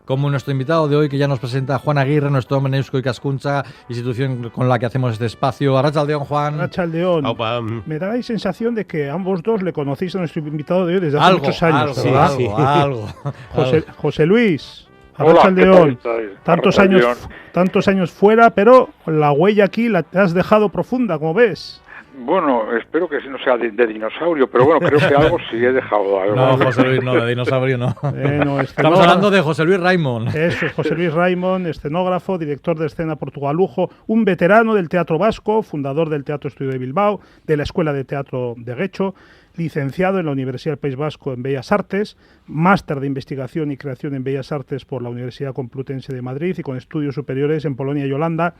como nuestro invitado de hoy, que ya nos presenta Juan Aguirre, nuestro hombre en Eusko Ikaskuntza, institución con la que hacemos este espacio. Arratsaldeon, Juan. Arratsaldeon. Opa. Me da la sensación de que ambos dos le conocéis a nuestro invitado de hoy desde hace muchos años. Algo. José Luis. Arratsaldeon. Tantos años fuera, pero la huella aquí la te has dejado profunda, como ves. Bueno, espero que no sea de dinosaurio, pero bueno, creo que algo sí he dejado. Algo. No, José Luis, no, de dinosaurio no. Estamos hablando de José Luis Raimon. Eso es, José Luis Raimon, escenógrafo, director de escena Portugalujo, un veterano del teatro vasco, fundador del Teatro Estudio de Bilbao, de la Escuela de Teatro de Guecho, licenciado en la Universidad del País Vasco en Bellas Artes, máster de investigación y creación en Bellas Artes por la Universidad Complutense de Madrid y con estudios superiores en Polonia y Holanda.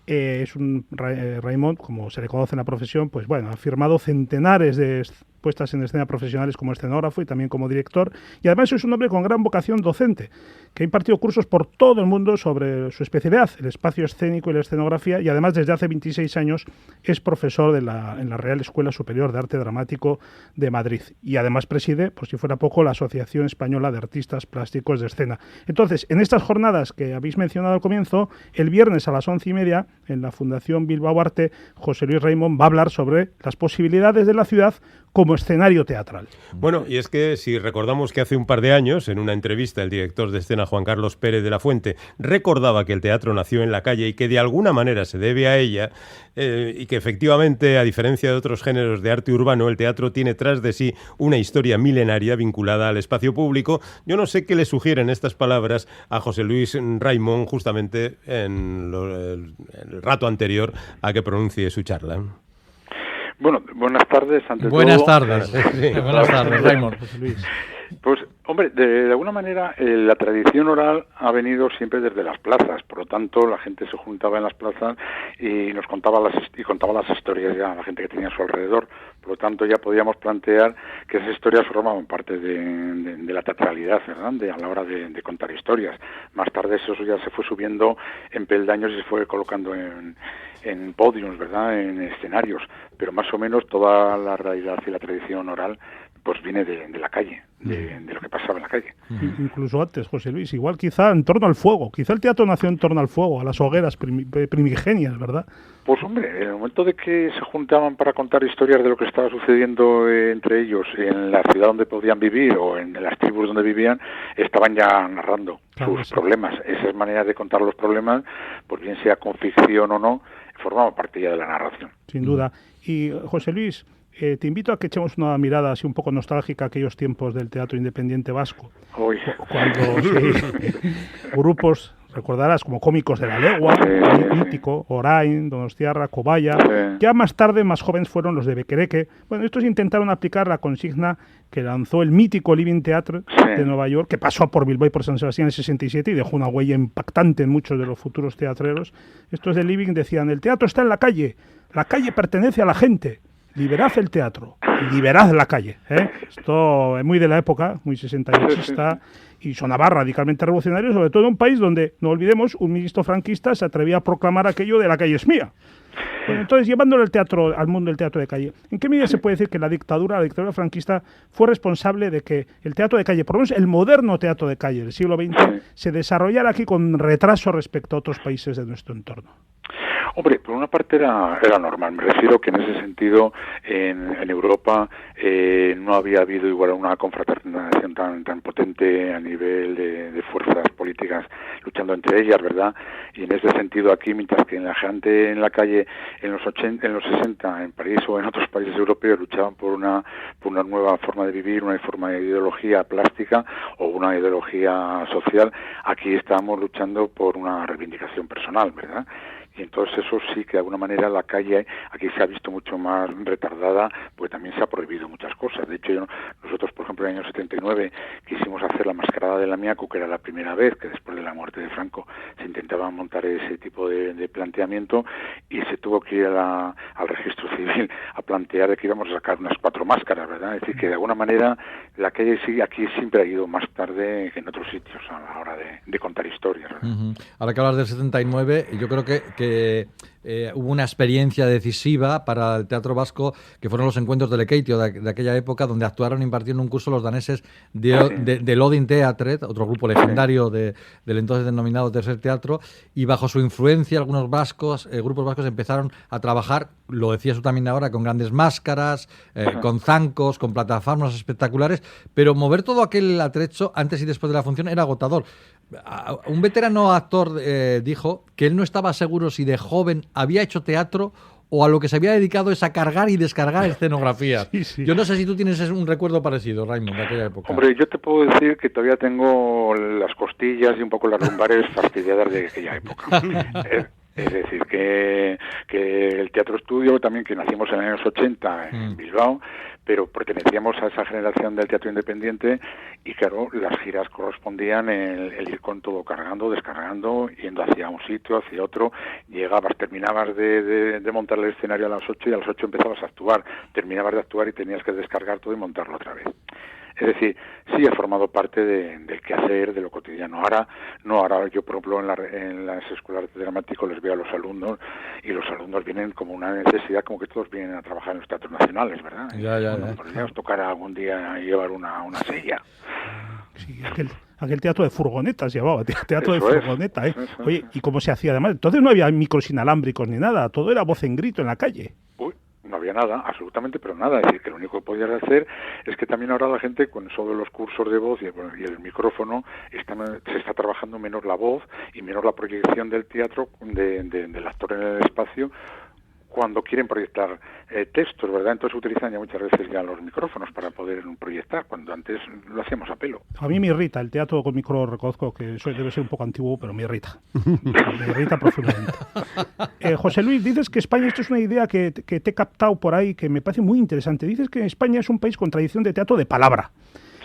Es un Raimon, como se le conoce en la profesión, pues bueno, ha firmado centenares de puestas en escena profesionales como escenógrafo y también como director, y además es un hombre con gran vocación docente, que ha impartido cursos por todo el mundo sobre su especialidad, el espacio escénico y la escenografía, y además desde hace 26 años es profesor en la Real Escuela Superior de Arte Dramático de Madrid, y además preside, por si fuera poco, la Asociación Española de Artistas Plásticos de Escena. Entonces, en estas jornadas que habéis mencionado al comienzo, el viernes a las 11:30, en la Fundación Bilbao Arte, José Luis Raimon va a hablar sobre las posibilidades de la ciudad como escenario teatral. Bueno, y es que si recordamos que hace un par de años, en una entrevista, el director de escena Juan Carlos Pérez de la Fuente recordaba que el teatro nació en la calle y que de alguna manera se debe a ella, y que efectivamente, a diferencia de otros géneros de arte urbano, el teatro tiene tras de sí una historia milenaria vinculada al espacio público. Yo no sé qué le sugieren estas palabras a José Luis Raimon justamente en el rato anterior a que pronuncie su charla. Bueno, buenas tardes, buenas tardes, Raimon. Pues, hombre, de alguna manera la tradición oral ha venido siempre desde las plazas, por lo tanto la gente se juntaba en las plazas y nos contaba las historias ya a la gente que tenía a su alrededor, por lo tanto ya podíamos plantear que esas historias formaban parte de la teatralidad, ¿verdad? A la hora de contar historias. Más tarde eso ya se fue subiendo en peldaños y se fue colocando en podiums, ¿verdad?, en escenarios, pero más o menos toda la realidad y la tradición oral pues viene de la calle, de lo que pasaba en la calle. Incluso antes, José Luis, igual quizá en torno al fuego, quizá el teatro nació en torno al fuego, a las hogueras primigenias, ¿verdad? Pues hombre, en el momento de que se juntaban para contar historias de lo que estaba sucediendo entre ellos en la ciudad donde podían vivir o en las tribus donde vivían, estaban ya narrando sus problemas. Esas maneras de contar los problemas, pues bien sea con ficción o no, formaba parte ya de la narración. Sin duda. Y José Luis, te invito a que echemos una mirada así un poco nostálgica a aquellos tiempos del teatro independiente vasco. Uy. Cuando grupos, recordarás, como Cómicos de la Legua, Mítico, Orain, Donostiarra, Cobaya. Ya más tarde, más jóvenes fueron los de Bequereque. Bueno, estos intentaron aplicar la consigna que lanzó el mítico Living Theatre de Nueva York, que pasó por Bilbao y por San Sebastián en el 67 y dejó una huella impactante en muchos de los futuros teatreros. Estos de Living decían: el teatro está en la calle pertenece a la gente. Liberad el teatro, liberad la calle. Esto es muy de la época, muy 68ista, y sonaba radicalmente revolucionario, sobre todo en un país donde, no olvidemos, un ministro franquista se atrevía a proclamar aquello de la calle es mía. Bueno, entonces, llevándolo al mundo del teatro de calle, ¿en qué medida se puede decir que la dictadura franquista fue responsable de que el teatro de calle, por lo menos el moderno teatro de calle del siglo XX, se desarrollara aquí con retraso respecto a otros países de nuestro entorno? Hombre, por una parte era normal. Me refiero que en ese sentido en Europa no había habido igual una confraternización tan potente a nivel de fuerzas políticas luchando entre ellas, ¿verdad? Y en ese sentido aquí, mientras que la gente en la calle en los 60 en París o en otros países europeos luchaban por una nueva forma de vivir, una forma de ideología plástica o una ideología social, aquí estábamos luchando por una reivindicación personal, ¿verdad? Y entonces eso sí que de alguna manera la calle aquí se ha visto mucho más retardada, porque también se ha prohibido muchas cosas. De hecho, nosotros, por ejemplo, en el año 79 quisimos hacer la mascarada de Lamiaco, que era la primera vez que después de la muerte de Franco se intentaba montar ese tipo de planteamiento, y se tuvo que ir al registro civil a plantear de que íbamos a sacar unas 4 máscaras, ¿verdad? Es decir, que de alguna manera la calle sí aquí siempre ha ido más tarde que en otros sitios a la hora de contar historias, ¿verdad? Ahora que hablas del 79, yo creo que hubo una experiencia decisiva para el teatro vasco, que fueron los encuentros de Lekeitio de aquella época, donde actuaron impartiendo un curso los daneses de Lodin Teatret, otro grupo legendario del entonces denominado Tercer Teatro, y bajo su influencia algunos grupos vascos empezaron a trabajar, lo decías tú también ahora, con grandes máscaras, con zancos, con plataformas espectaculares, pero mover todo aquel atrecho antes y después de la función era agotador. Un veterano actor dijo que él no estaba seguro si de joven había hecho teatro o a lo que se había dedicado es a cargar y descargar escenografías. Sí. Yo no sé si tú tienes un recuerdo parecido, Raimon, de aquella época. Hombre, yo te puedo decir que todavía tengo las costillas y un poco las lumbares fastidiadas de aquella época. Es decir, que el Teatro Estudio, también que nacimos en los años 80 en Bilbao, pero pertenecíamos a esa generación del teatro independiente y claro, las giras correspondían el ir con todo cargando, descargando, yendo hacia un sitio, hacia otro, terminabas de montar el escenario a las 8 y a las 8 empezabas a actuar, terminabas de actuar y tenías que descargar todo y montarlo otra vez. Es decir, sí ha formado parte del quehacer, de lo cotidiano. Ahora yo, por ejemplo, en las escuelas de dramático les veo a los alumnos y los alumnos vienen como una necesidad, como que todos vienen a trabajar en los teatros nacionales, ¿verdad? Podríamos tocar algún día llevar una silla. Sí, aquel teatro de furgonetas llevaba, teatro de furgoneta, ¿eh? Oye, ¿y cómo se hacía además? Entonces no había micros inalámbricos ni nada, todo era voz en grito en la calle. No había nada, absolutamente, pero nada. Es decir, que lo único que podías hacer es que también ahora la gente, con eso de los cursos de voz y el micrófono, se está trabajando menos la voz y menos la proyección del teatro, del actor en el espacio, cuando quieren proyectar textos, ¿verdad? Entonces utilizan ya muchas veces ya los micrófonos para poder proyectar, cuando antes lo hacíamos a pelo. A mí me irrita el teatro con micro, reconozco que eso debe ser un poco antiguo, pero me irrita. Me irrita profundamente. José Luis, dices que España, esto es una idea que te he captado por ahí, que me parece muy interesante. Dices que España es un país con tradición de teatro de palabra.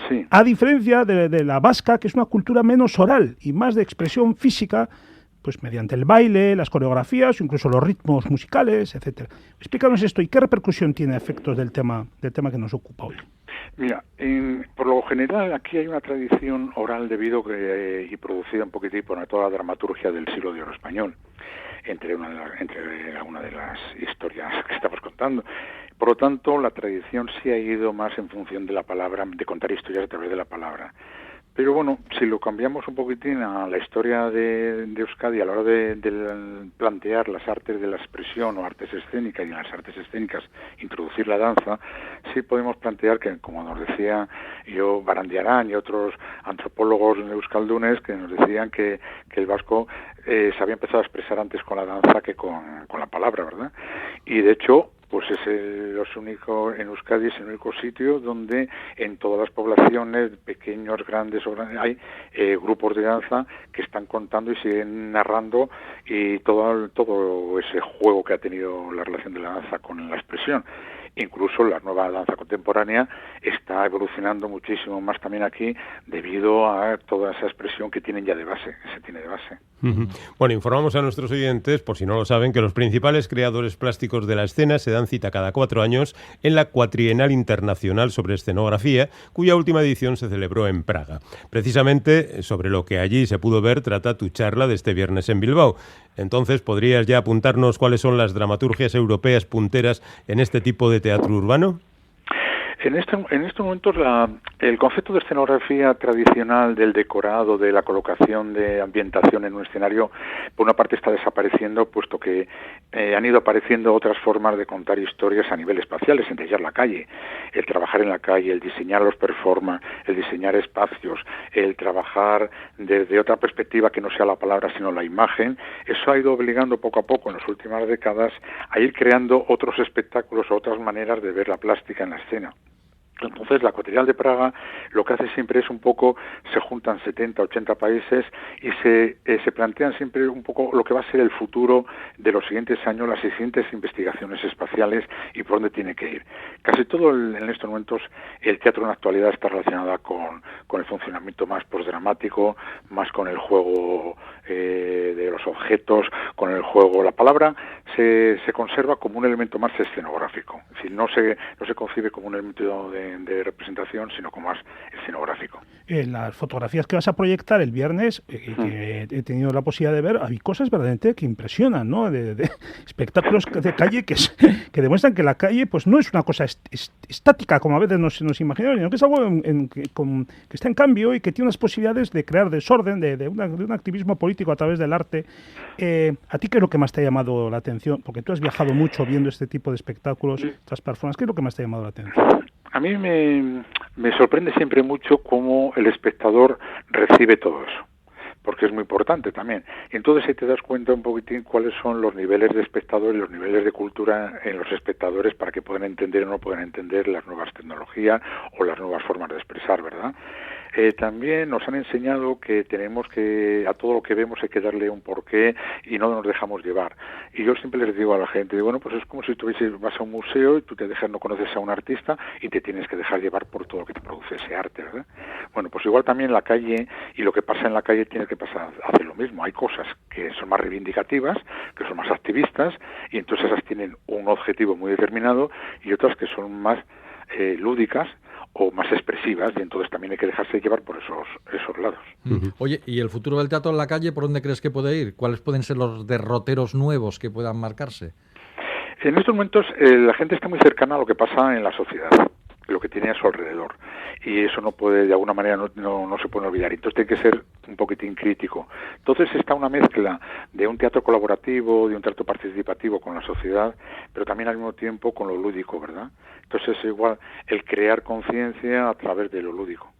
Sí. A diferencia de la vasca, que es una cultura menos oral y más de expresión física, pues mediante el baile, las coreografías, incluso los ritmos musicales, etcétera. Explícanos esto y qué repercusión tiene a efectos del tema que nos ocupa hoy. Mira, por lo general aquí hay una tradición oral debido y producida un poquitín por toda la dramaturgia del siglo de oro español, entre una de las historias que estamos contando. Por lo tanto, la tradición sí ha ido más en función de la palabra, de contar historias a través de la palabra. Pero bueno, si lo cambiamos un poquitín a la historia de Euskadi a la hora de plantear las artes de la expresión o artes escénicas, y en las artes escénicas introducir la danza, sí podemos plantear que, como nos decía Barandiarán y otros antropólogos euskaldunes, que nos decían que el vasco se había empezado a expresar antes con la danza que con la palabra, ¿verdad? Y de hecho, pues es en Euskadi es el único sitio donde en todas las poblaciones, pequeños, grandes, hay grupos de danza que están contando y siguen narrando y todo ese juego que ha tenido la relación de la danza con la expresión. Incluso la nueva danza contemporánea está evolucionando muchísimo más también aquí debido a toda esa expresión que tienen ya de base, que se tiene de base. Bueno, informamos a nuestros oyentes, por si no lo saben, que los principales creadores plásticos de la escena se dan cita cada 4 años en la Cuatrienal Internacional sobre Escenografía, cuya última edición se celebró en Praga. Precisamente sobre lo que allí se pudo ver trata tu charla de este viernes en Bilbao. Entonces, ¿podrías ya apuntarnos cuáles son las dramaturgias europeas punteras en este tipo de teatro urbano? En estos momentos el concepto de escenografía tradicional del decorado, de la colocación de ambientación en un escenario, por una parte está desapareciendo, puesto que han ido apareciendo otras formas de contar historias a nivel espacial, entre ellas la calle, el trabajar en la calle, el diseñar los performances, el diseñar espacios, el trabajar desde otra perspectiva que no sea la palabra sino la imagen. Eso ha ido obligando poco a poco en las últimas décadas a ir creando otros espectáculos o otras maneras de ver la plástica en la escena. Entonces, la Cuatrienal de Praga lo que hace siempre es un poco, se juntan 70, 80 países y se plantean siempre un poco lo que va a ser el futuro de los siguientes años, las siguientes investigaciones espaciales y por dónde tiene que ir. Casi todo en estos momentos el teatro en la actualidad está relacionado con el funcionamiento más postdramático, más con el juego de los objetos, con el juego. La palabra se conserva como un elemento más escenográfico, es decir, no se concibe como un elemento de de representación, sino como más escenográfico. En las fotografías que vas a proyectar el viernes, que he tenido la posibilidad de ver, hay cosas verdaderamente que impresionan, ¿no? De espectáculos de calle que demuestran que la calle pues no es una cosa estática, como a veces nos imaginamos, sino que es algo que está en cambio y que tiene unas posibilidades de crear desorden, de un activismo político a través del arte. ¿A ti qué es lo que más te ha llamado la atención? Porque tú has viajado mucho viendo este tipo de espectáculos, estas performances. ¿Qué es lo que más te ha llamado la atención? A mí me sorprende siempre mucho cómo el espectador recibe todo eso, porque es muy importante también. Y entonces ahí te das cuenta un poquitín cuáles son los niveles de espectador y los niveles de cultura en los espectadores para que puedan entender o no puedan entender las nuevas tecnologías o las nuevas formas de expresar, ¿verdad? También nos han enseñado que tenemos que, a todo lo que vemos hay que darle un porqué y no nos dejamos llevar. Y yo siempre les digo a la gente, bueno, pues es como si vas a un museo y tú no conoces a un artista y te tienes que dejar llevar por todo lo que te produce ese arte, ¿verdad? Bueno, pues igual también en la calle y lo que pasa en la calle tiene que pasar a hacer lo mismo. Hay cosas que son más reivindicativas, que son más activistas y entonces esas tienen un objetivo muy determinado y otras que son más lúdicas o más expresivas, y entonces también hay que dejarse llevar por esos lados. Oye, ¿y el futuro del teatro en la calle por dónde crees que puede ir? ¿Cuáles pueden ser los derroteros nuevos que puedan marcarse? En estos momentos la gente está muy cercana a lo que pasa en la sociedad, lo que tiene a su alrededor, y eso no puede, de alguna manera no se puede olvidar, entonces tiene que ser un poquitín crítico. Entonces está una mezcla de un teatro colaborativo, de un teatro participativo con la sociedad, pero también al mismo tiempo con lo lúdico, ¿verdad? Entonces es igual el crear conciencia a través de lo lúdico.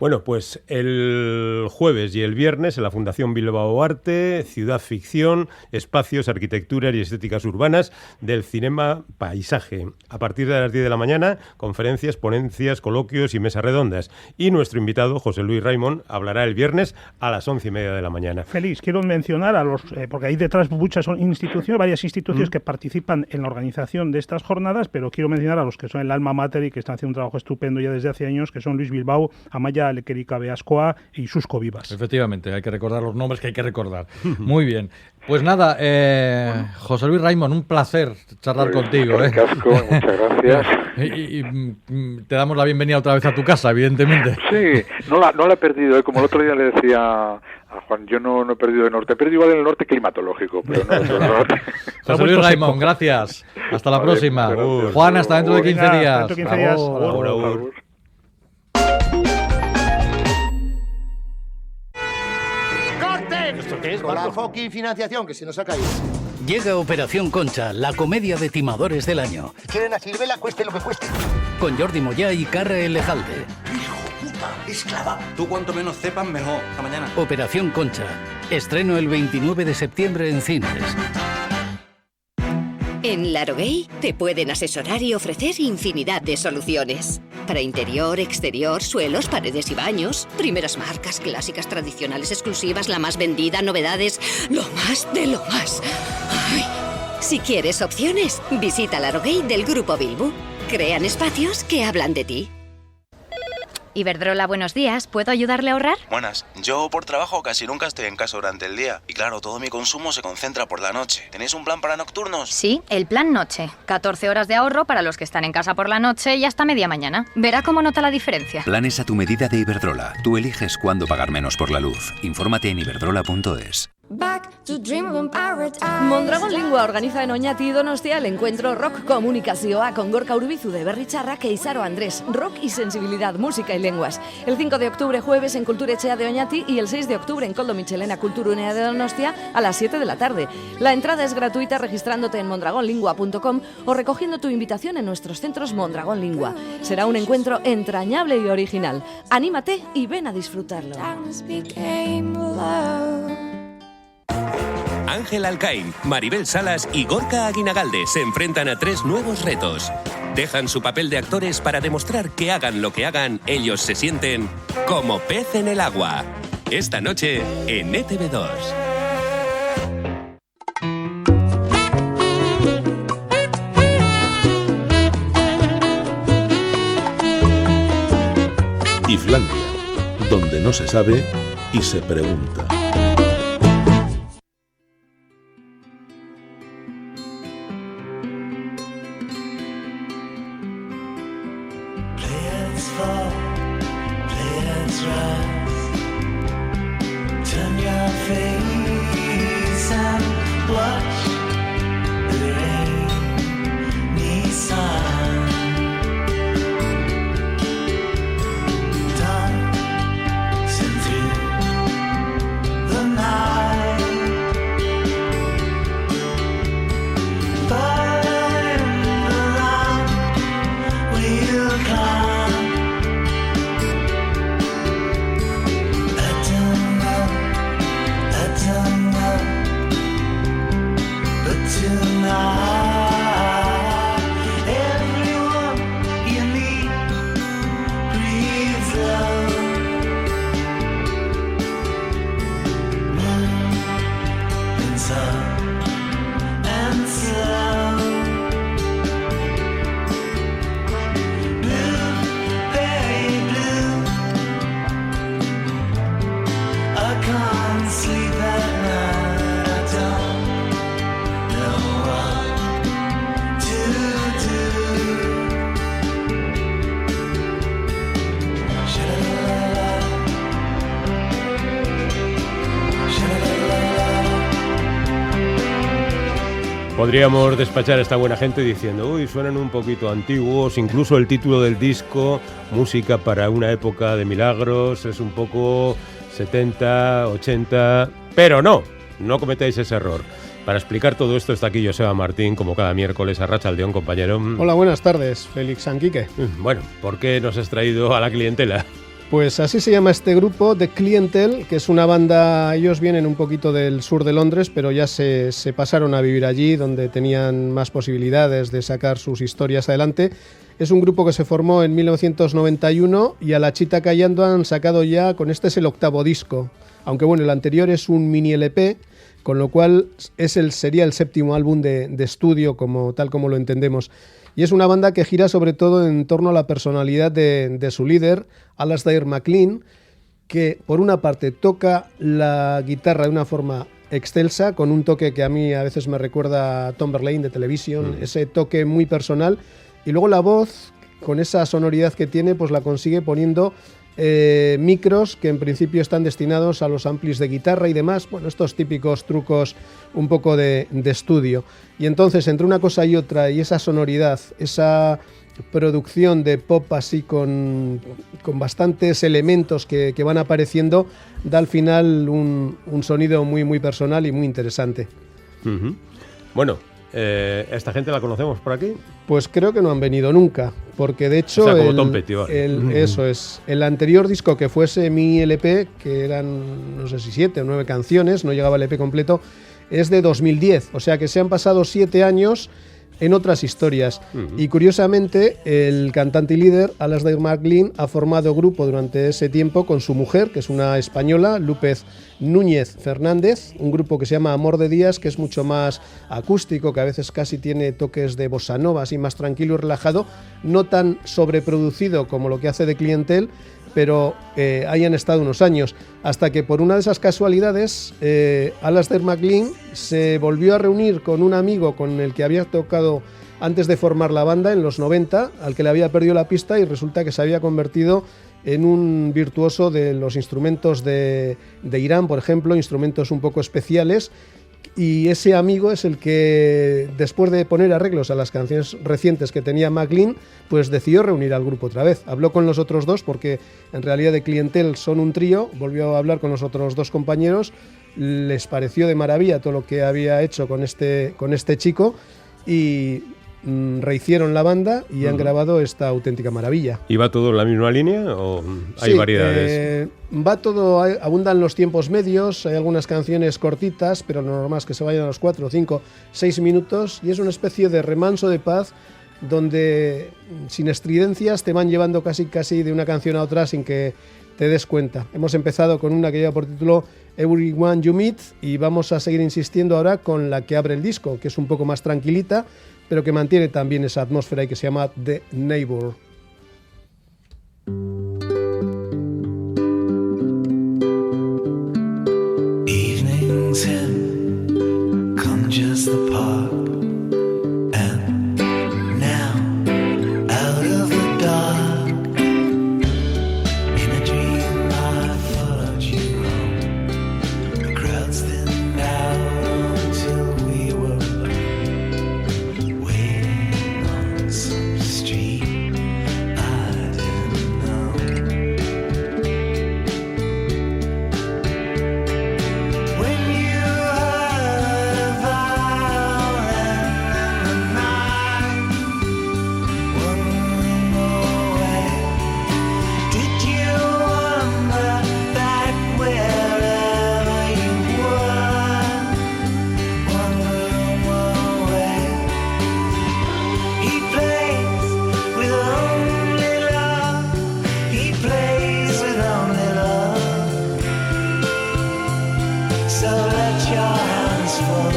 Bueno, pues el jueves y el viernes en la Fundación Bilbao Arte, Ciudad Ficción, Espacios, Arquitecturas y Estéticas Urbanas del Cinema Paisaje. A partir de las 10 de la mañana, conferencias, ponencias, coloquios y mesas redondas. Y nuestro invitado, José Luis Raimon, hablará el viernes a las 11:30 de la mañana. Félix, quiero mencionar a los, porque hay detrás varias instituciones que participan en la organización de estas jornadas, pero quiero mencionar a los que son el alma mater y que están haciendo un trabajo estupendo ya desde hace años, que son Luis Bilbao, Amaya Lequerica Beascoa y Susco Vivas. Efectivamente, hay que recordar los nombres que hay que recordar. Muy bien. Pues nada, José Luis Raimon, un placer charlar contigo. Casco, muchas gracias. Y te damos la bienvenida otra vez a tu casa, evidentemente. Sí, no la he perdido, como el otro día le decía a Juan, yo no he perdido el norte, he perdido igual el norte climatológico, pero no el norte. José Luis Raimon, gracias. Hasta la próxima. Juan, hasta dentro de 15 días. Dentro de 15 días. ¿Esto qué es, Marco? La fucking financiación, que se nos ha caído. Llega Operación Concha, la comedia de timadores del año. Quieren a Silvela, cueste lo que cueste. Con Jordi Moyá y Carra Elejalde. ¡Hijo puta! ¡Esclava! Tú cuanto menos sepas, mejor. Hasta mañana. Operación Concha. Estreno el 29 de septiembre en cines. En Laroguey te pueden asesorar y ofrecer infinidad de soluciones. Para interior, exterior, suelos, paredes y baños. Primeras marcas, clásicas, tradicionales, exclusivas, la más vendida, novedades. Lo más de lo más. Ay. Si quieres opciones, visita Laroguey del Grupo Bilbu. Crean espacios que hablan de ti. Iberdrola, buenos días. ¿Puedo ayudarle a ahorrar? Buenas. Yo por trabajo casi nunca estoy en casa durante el día. Y claro, todo mi consumo se concentra por la noche. ¿Tenéis un plan para nocturnos? Sí, el plan noche. 14 horas de ahorro para los que están en casa por la noche y hasta media mañana. Verá cómo nota la diferencia. Planes a tu medida de Iberdrola. Tú eliges cuándo pagar menos por la luz. Infórmate en iberdrola.es. Mondragon Lingua organiza en Oñati y Donostia el encuentro Rock Komunikazioa con Gorka Urbizu de Berritxarrak e Isaro Andrés. Rock y sensibilidad, música y lenguas. El 5 de octubre jueves en Kulturetxea de Oñati y el 6 de octubre en Koldo Michelena Kulturunea de Donostia a las 7 de la tarde. La entrada es gratuita registrándote en mondragonlingua.com o recogiendo tu invitación en nuestros centros Mondragon Lingua. Será un encuentro entrañable y original. Anímate y ven a disfrutarlo. Ángel Alcaín, Maribel Salas y Gorka Aguinagalde se enfrentan a 3 nuevos retos. Dejan su papel de actores para demostrar que hagan lo que hagan, ellos se sienten como pez en el agua. Esta noche en ETV2. Islandia, donde no se sabe y se pregunta. face and watch the rainy sun. Dancing through the night. Find the line we'll climb. Podríamos despachar a esta buena gente diciendo, uy, suenan un poquito antiguos, incluso el título del disco, música para una época de milagros, es un poco 70, 80, pero no cometáis ese error. Para explicar todo esto está aquí Joseba Martín, como cada miércoles, arratsaldeón, compañero. Hola, buenas tardes, Félix Sanquique. Bueno, ¿por qué nos has traído a la clientela? Pues así se llama este grupo, The Clientele, que es una banda, ellos vienen un poquito del sur de Londres, pero ya se pasaron a vivir allí, donde tenían más posibilidades de sacar sus historias adelante. Es un grupo que se formó en 1991 y a la chita callando han sacado ya, con este es el 8º disco, aunque bueno, el anterior es un mini LP, con lo cual sería el 7º álbum de estudio, tal como lo entendemos. Y es una banda que gira sobre todo en torno a la personalidad de su líder, Alasdair MacLean, que por una parte toca la guitarra de una forma excelsa, con un toque que a mí a veces me recuerda a Tom Verlaine de Television, ese toque muy personal, y luego la voz, con esa sonoridad que tiene, pues la consigue poniendo micros que en principio están destinados a los amplis de guitarra y demás, bueno, estos típicos trucos un poco de estudio. Y entonces, entre una cosa y otra, y esa sonoridad, esa producción de pop así con bastantes elementos que van apareciendo, da al final un sonido muy, muy personal y muy interesante. Uh-huh. Bueno, ¿esta gente la conocemos por aquí? Pues creo que no han venido nunca, porque de hecho, o sea, como Tom Petty, vale. Eso es, el anterior disco que fuese mi LP, que eran no sé si 7 o 9 canciones, no llegaba el EP completo, es de 2010, o sea que se han pasado 7 años en otras historias. Y curiosamente, el cantante y líder, Alasdair MacLean, ha formado grupo durante ese tiempo con su mujer, que es una española, López Núñez Fernández, un grupo que se llama Amor de Días, que es mucho más acústico, que a veces casi tiene toques de bossa nova, así más tranquilo y relajado, no tan sobreproducido como lo que hace The Clientele, pero ahí han estado unos años, hasta que por una de esas casualidades Alasdair MacLean se volvió a reunir con un amigo con el que había tocado antes de formar la banda en los 90, al que le había perdido la pista, y resulta que se había convertido en un virtuoso de los instrumentos de Irán, por ejemplo, instrumentos un poco especiales. Y ese amigo es el que, después de poner arreglos a las canciones recientes que tenía MacLean, pues decidió reunir al grupo otra vez. Habló con los otros dos, porque en realidad The Clientele son un trío, volvió a hablar con los otros dos compañeros, les pareció de maravilla todo lo que había hecho con este chico, y rehicieron la banda y han grabado esta auténtica maravilla. ¿Y va todo en la misma línea o hay variedades? Va todo, abundan los tiempos medios, hay algunas canciones cortitas, pero lo normal es que se vayan a los 4, 5, 6 minutos, y es una especie de remanso de paz donde sin estridencias te van llevando casi de una canción a otra sin que te des cuenta. Hemos empezado con una que lleva por título Everyone You Meet y vamos a seguir insistiendo ahora con la que abre el disco, que es un poco más tranquilita, pero que mantiene también esa atmósfera y que se llama The Neighbor. Evenings in conjures the park, and now out of the dark, in a dream I followed you home. The crowd So let your hands fall.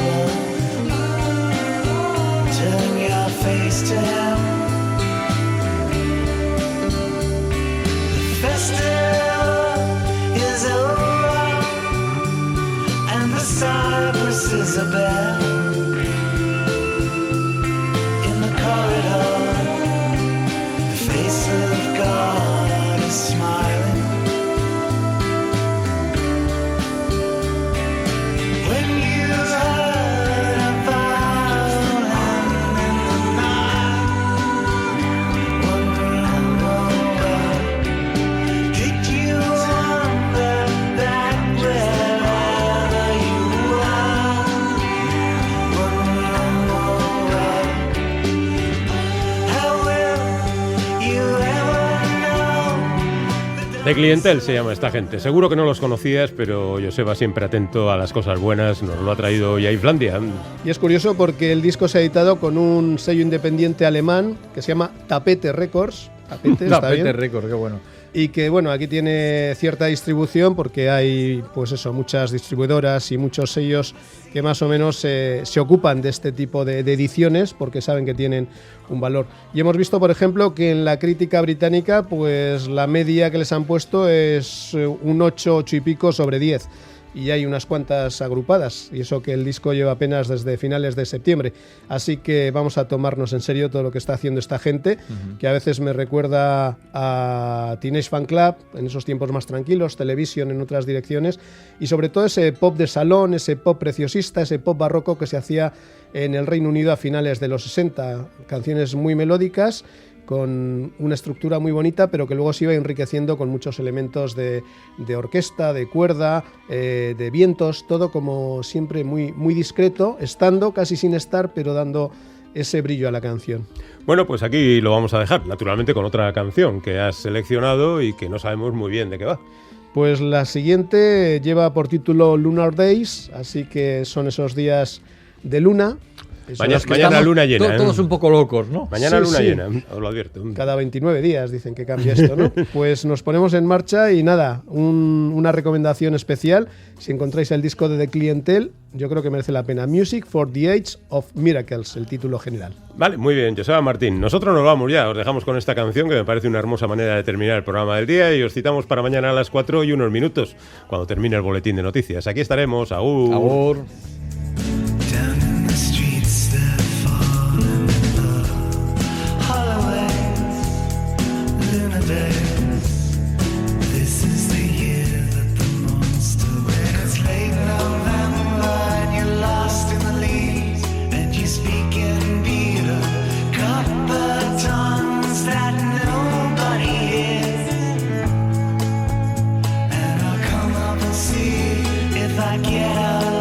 Turn your face to him. The festival is over, and the cypresses are bare. In the corridor, the face of God is smiling. When you heard a violin in the night, wondering why, did you wonder that wherever you are, wondering why, how will you ever know? De Clientel se llama esta gente. Seguro que no los conocías, pero Joseba, siempre atento a las cosas buenas, nos lo ha traído hoy a Islandia. Y es curioso porque el disco se ha editado con un sello independiente alemán que se llama Tapete Records. Tapete, está Tapete bien. Records, qué bueno. Y que, bueno, aquí tiene cierta distribución porque hay, pues eso, muchas distribuidoras y muchos sellos que más o menos se ocupan de este tipo de ediciones porque saben que tienen un valor. Y hemos visto, por ejemplo, que en la crítica británica, pues la media que les han puesto es un 8 y pico sobre 10. Y hay unas cuantas agrupadas, y eso que el disco lleva apenas desde finales de septiembre. Así que vamos a tomarnos en serio todo lo que está haciendo esta gente, que a veces me recuerda a Teenage Fan Club, en esos tiempos más tranquilos, Television en otras direcciones, y sobre todo ese pop de salón, ese pop preciosista, ese pop barroco que se hacía en el Reino Unido a finales de los 60. Canciones muy melódicas, con una estructura muy bonita, pero que luego se iba enriqueciendo con muchos elementos de orquesta, de cuerda, de vientos, todo como siempre muy, muy discreto, estando casi sin estar, pero dando ese brillo a la canción. Bueno, pues aquí lo vamos a dejar, naturalmente con otra canción que has seleccionado y que no sabemos muy bien de qué va. Pues la siguiente lleva por título Lunar Days, así que son esos días de luna. Mañana luna llena. Todos un poco locos, ¿no? Mañana luna llena, os lo advierto. Cada 29 días dicen que cambia esto, ¿no? Pues nos ponemos en marcha y nada, una recomendación especial. Si encontráis el disco de The Clientel, yo creo que merece la pena. Music for the Age of Miracles, el título general. Vale, muy bien, Joseba Martín. Nosotros nos vamos ya, os dejamos con esta canción que me parece una hermosa manera de terminar el programa del día y os citamos para mañana a las 4 y unos minutos, cuando termine el boletín de noticias. Aquí estaremos. Agur. Agur. This is the year that the monster when it's late November and you're lost in the leaves and you speak in beer, copper tongues that nobody hears. And I'll come up and see if I get out.